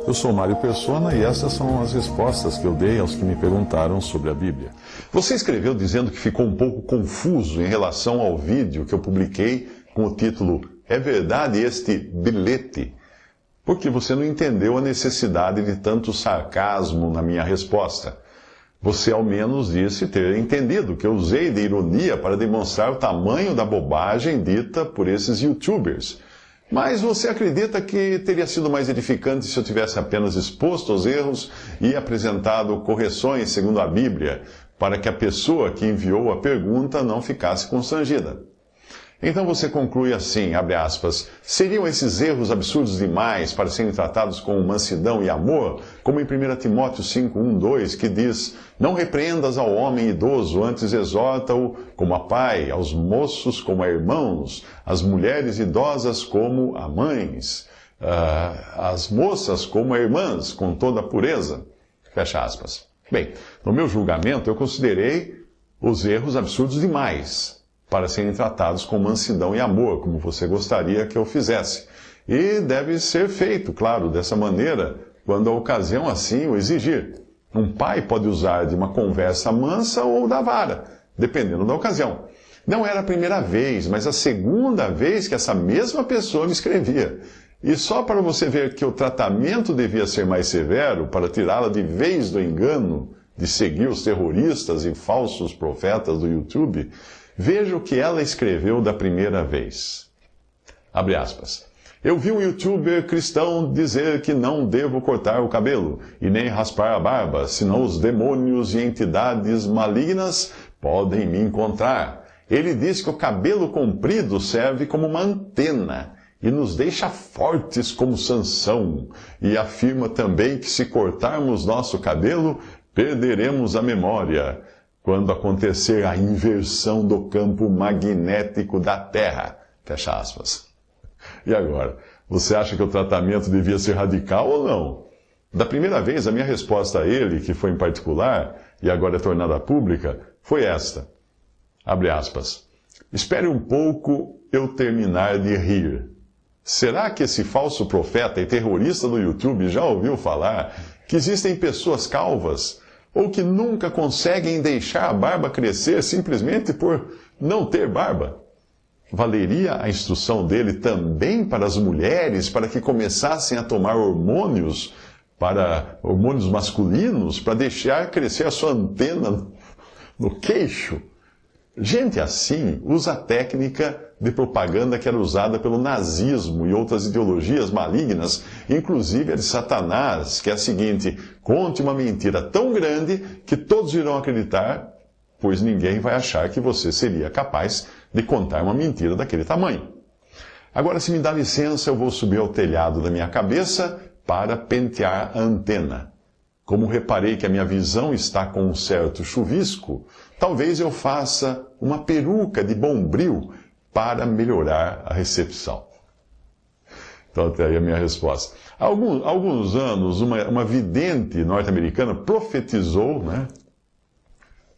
Eu sou Mário Persona e essas são as respostas que eu dei aos que me perguntaram sobre a Bíblia. Você escreveu dizendo que ficou um pouco confuso em relação ao vídeo que eu publiquei com o título "É verdade este bilhete?", porque você não entendeu a necessidade de tanto sarcasmo na minha resposta. Você ao menos disse ter entendido que eu usei de ironia para demonstrar o tamanho da bobagem dita por esses YouTubers. Mas você acredita que teria sido mais edificante se eu tivesse apenas exposto os erros e apresentado correções segundo a Bíblia, para que a pessoa que enviou a pergunta não ficasse constrangida? Então você conclui assim, abre aspas, seriam esses erros absurdos demais para serem tratados com mansidão e amor, como em 1 Timóteo 5:1-2, que diz, não repreendas ao homem idoso, antes exorta-o como a pai, aos moços como a irmãos, as mulheres idosas como a mães, as moças como a irmãs, com toda a pureza. Fecha aspas. Bem, no meu julgamento eu considerei os erros absurdos demais para serem tratados com mansidão e amor, como você gostaria que eu fizesse. E deve ser feito, claro, dessa maneira, quando a ocasião assim o exigir. Um pai pode usar de uma conversa mansa ou da vara, dependendo da ocasião. Não era a primeira vez, mas a segunda vez que essa mesma pessoa me escrevia. E só para você ver que o tratamento devia ser mais severo, para tirá-la de vez do engano de seguir os terroristas e falsos profetas do YouTube, veja o que ela escreveu da primeira vez. Abre aspas. Eu vi um youtuber cristão dizer que não devo cortar o cabelo e nem raspar a barba, senão os demônios e entidades malignas podem me encontrar. Ele diz que o cabelo comprido serve como uma antena e nos deixa fortes como Sansão. E afirma também que se cortarmos nosso cabelo, perderemos a memória quando acontecer a inversão do campo magnético da Terra. Fecha aspas. E agora, você acha que o tratamento devia ser radical ou não? Da primeira vez, a minha resposta a ele, que foi em particular, e agora é tornada pública, foi esta. Abre aspas. Espere um pouco eu terminar de rir. Será que esse falso profeta e terrorista do YouTube já ouviu falar que existem pessoas calvas ou que nunca conseguem deixar a barba crescer simplesmente por não ter barba? Valeria a instrução dele também para as mulheres, para que começassem a tomar hormônios masculinos, para deixar crescer a sua antena no queixo? Gente assim usa a técnica de propaganda que era usada pelo nazismo e outras ideologias malignas, inclusive a de Satanás, que é a seguinte: conte uma mentira tão grande que todos irão acreditar, pois ninguém vai achar que você seria capaz de contar uma mentira daquele tamanho. Agora, se me dá licença, eu vou subir ao telhado da minha cabeça para pentear a antena. Como reparei que a minha visão está com um certo chuvisco, talvez eu faça uma peruca de bombril para melhorar a recepção. Então, até aí a minha resposta. Há alguns anos, uma vidente norte-americana profetizou,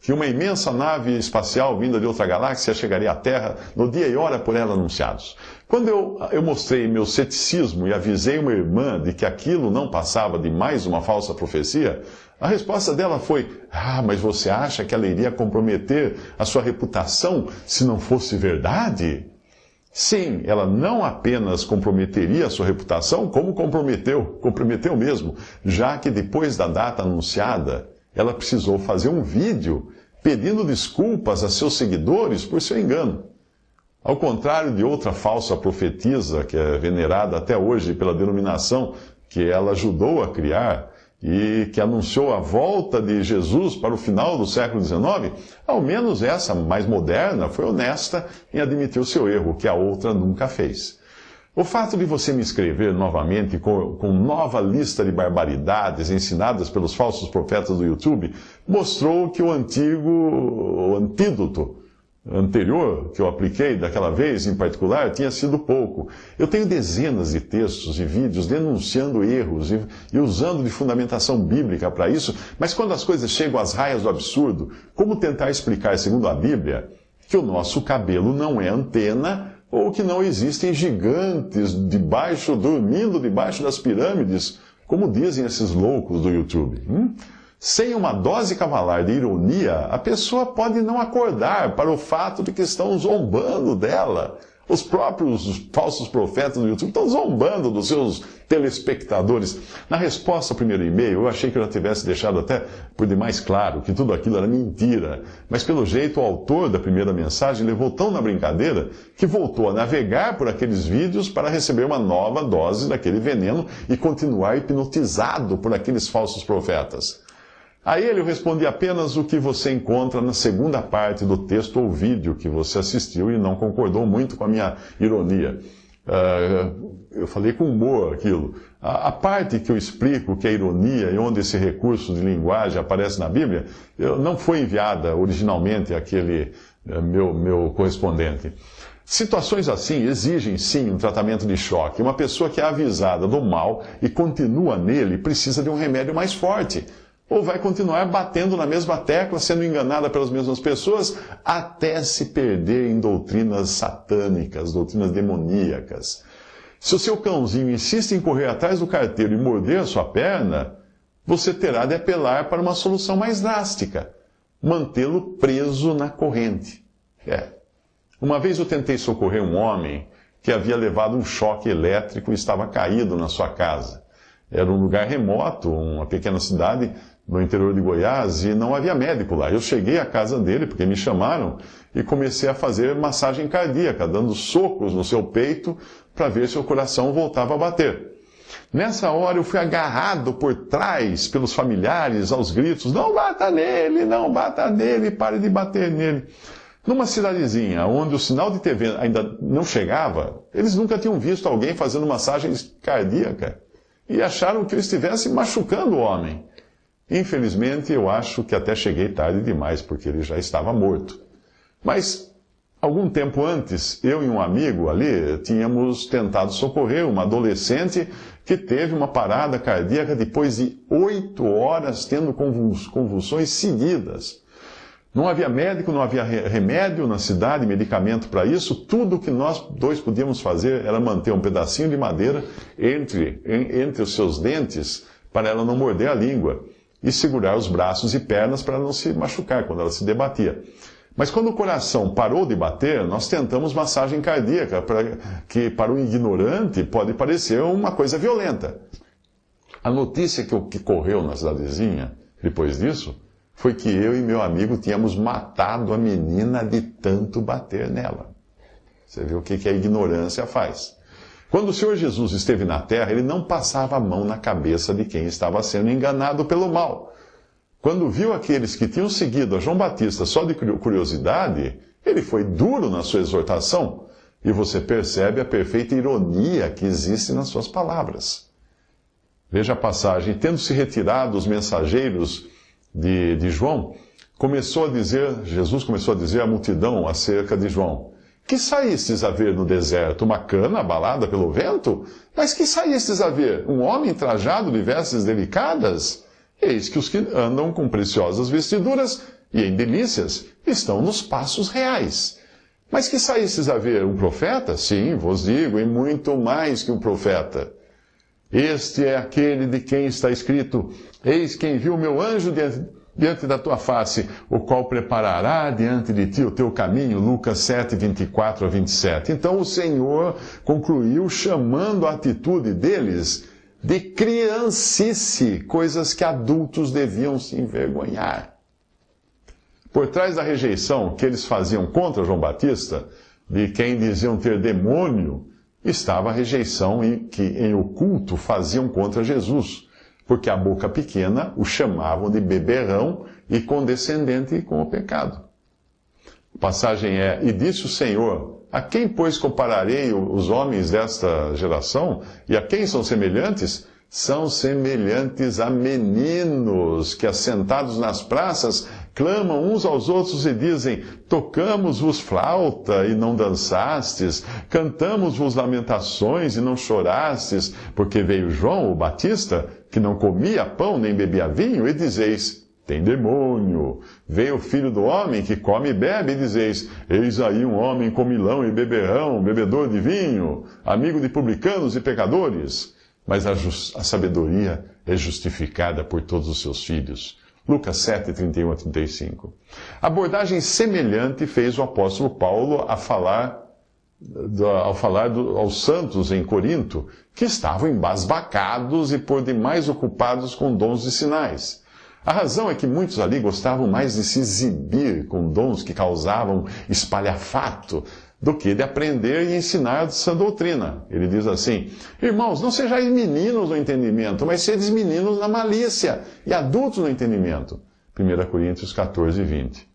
que uma imensa nave espacial vinda de outra galáxia chegaria à Terra no dia e hora por ela anunciados. Quando eu mostrei meu ceticismo e avisei uma irmã de que aquilo não passava de mais uma falsa profecia, a resposta dela foi: mas você acha que ela iria comprometer a sua reputação se não fosse verdade? Sim, ela não apenas comprometeria a sua reputação, como comprometeu mesmo, já que depois da data anunciada, ela precisou fazer um vídeo pedindo desculpas a seus seguidores por seu engano. Ao contrário de outra falsa profetisa, que é venerada até hoje pela denominação que ela ajudou a criar e que anunciou a volta de Jesus para o final do século XIX, ao menos essa, mais moderna, foi honesta em admitir o seu erro, que a outra nunca fez. O fato de você me escrever novamente com nova lista de barbaridades ensinadas pelos falsos profetas do YouTube mostrou que o antídoto anterior que eu apliquei daquela vez em particular tinha sido pouco. Eu tenho dezenas de textos e vídeos denunciando erros e usando de fundamentação bíblica para isso, mas quando as coisas chegam às raias do absurdo, como tentar explicar, segundo a Bíblia, que o nosso cabelo não é antena ou que não existem gigantes dormindo debaixo das pirâmides, como dizem esses loucos do YouTube. Sem uma dose cavalar de ironia, a pessoa pode não acordar para o fato de que estão zombando dela. Os próprios falsos profetas do YouTube estão zombando dos seus telespectadores. Na resposta ao primeiro e-mail, eu achei que eu já tivesse deixado até por demais claro que tudo aquilo era mentira. Mas pelo jeito, o autor da primeira mensagem levou tão na brincadeira que voltou a navegar por aqueles vídeos para receber uma nova dose daquele veneno e continuar hipnotizado por aqueles falsos profetas. A ele eu respondi apenas o que você encontra na segunda parte do texto ou vídeo que você assistiu e não concordou muito com a minha ironia. Eu falei com humor aquilo. A parte que eu explico que é ironia e onde esse recurso de linguagem aparece na Bíblia, não foi enviada originalmente àquele meu correspondente. Situações assim exigem sim um tratamento de choque. Uma pessoa que é avisada do mal e continua nele precisa de um remédio mais forte. Ou vai continuar batendo na mesma tecla, sendo enganada pelas mesmas pessoas, até se perder em doutrinas satânicas, doutrinas demoníacas. Se o seu cãozinho insiste em correr atrás do carteiro e morder a sua perna, você terá de apelar para uma solução mais drástica: mantê-lo preso na corrente. Uma vez eu tentei socorrer um homem que havia levado um choque elétrico e estava caído na sua casa. Era um lugar remoto, uma pequena cidade no interior de Goiás, e não havia médico lá. Eu cheguei à casa dele, porque me chamaram, e comecei a fazer massagem cardíaca, dando socos no seu peito para ver se o coração voltava a bater. Nessa hora eu fui agarrado por trás pelos familiares aos gritos: não bata nele, pare de bater nele. Numa cidadezinha onde o sinal de TV ainda não chegava, eles nunca tinham visto alguém fazendo massagem cardíaca e acharam que eu estivesse machucando o homem. Infelizmente, eu acho que até cheguei tarde demais, porque ele já estava morto. Mas, algum tempo antes, eu e um amigo ali tínhamos tentado socorrer uma adolescente que teve uma parada cardíaca depois de 8 horas tendo convulsões seguidas. Não havia médico, não havia remédio na cidade, medicamento para isso. Tudo o que nós dois podíamos fazer era manter um pedacinho de madeira entre os seus dentes para ela não morder a língua e segurar os braços e pernas para ela não se machucar quando ela se debatia. Mas quando o coração parou de bater, nós tentamos massagem cardíaca, que para o ignorante pode parecer uma coisa violenta. A notícia que correu na cidadezinha, depois disso, foi que eu e meu amigo tínhamos matado a menina de tanto bater nela. Você vê o que a ignorância faz. Quando o Senhor Jesus esteve na terra, ele não passava a mão na cabeça de quem estava sendo enganado pelo mal. Quando viu aqueles que tinham seguido a João Batista só de curiosidade, ele foi duro na sua exortação. E você percebe a perfeita ironia que existe nas suas palavras. Veja a passagem: tendo-se retirado os mensageiros de João, Jesus começou a dizer à multidão acerca de João: que saístes a ver no deserto? Uma cana abalada pelo vento? Mas que saístes a ver? Um homem trajado de vestes delicadas? Eis que os que andam com preciosas vestiduras e em delícias estão nos passos reais. Mas que saístes a ver? Um profeta? Sim, vos digo, e muito mais que um profeta. Este é aquele de quem está escrito: eis que envio o meu anjo diante da tua face, o qual preparará diante de ti o teu caminho. Lucas 7, 24 a 27. Então o Senhor concluiu chamando a atitude deles de criancice, coisas que adultos deviam se envergonhar. Por trás da rejeição que eles faziam contra João Batista, de quem diziam ter demônio, estava a rejeição que em oculto faziam contra Jesus, porque a boca pequena o chamavam de beberrão e condescendente com o pecado. A passagem é: e disse o Senhor: a quem, pois, compararei os homens desta geração? E a quem são semelhantes? São semelhantes a meninos que, assentados nas praças, clamam uns aos outros e dizem: tocamos-vos flauta e não dançastes, cantamos-vos lamentações e não chorastes, porque veio João, o Batista, que não comia pão nem bebia vinho, e dizeis: tem demônio. Veio o Filho do Homem que come e bebe, e dizeis: eis aí um homem comilão e beberrão, bebedor de vinho, amigo de publicanos e pecadores. Mas a sabedoria é justificada por todos os seus filhos. Lucas 7, 31 a 35. Abordagem semelhante fez o apóstolo Paulo ao falar aos santos em Corinto, que estavam embasbacados e por demais ocupados com dons e sinais. A razão é que muitos ali gostavam mais de se exibir com dons que causavam espalhafato do que de aprender e ensinar sã doutrina. Ele diz assim: irmãos, não sejais meninos no entendimento, mas sedes meninos na malícia e adultos no entendimento. 1 Coríntios 14, 20.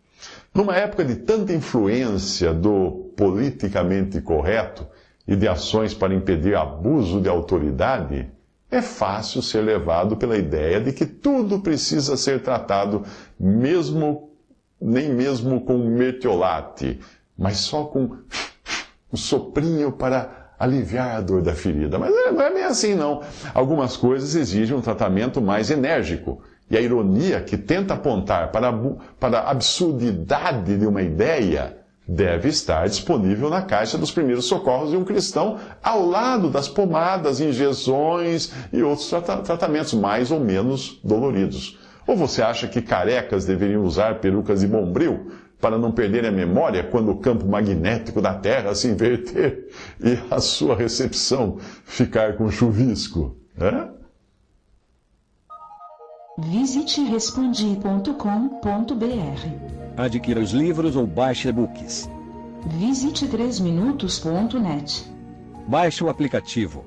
Numa época de tanta influência do politicamente correto e de ações para impedir abuso de autoridade, é fácil ser levado pela ideia de que tudo precisa ser tratado nem mesmo com mertiolate, mas só com um soprinho para aliviar a dor da ferida. Mas não é bem assim, não. Algumas coisas exigem um tratamento mais enérgico. E a ironia que tenta apontar para a absurdidade de uma ideia deve estar disponível na caixa dos primeiros socorros de um cristão, ao lado das pomadas, injeções e outros tratamentos mais ou menos doloridos. Ou você acha que carecas deveriam usar perucas de bombril para não perderem a memória quando o campo magnético da Terra se inverter e a sua recepção ficar com chuvisco? Visite respondi.com.br. Adquira os livros ou baixe e-books. Visite 3minutos.net. Baixe o aplicativo.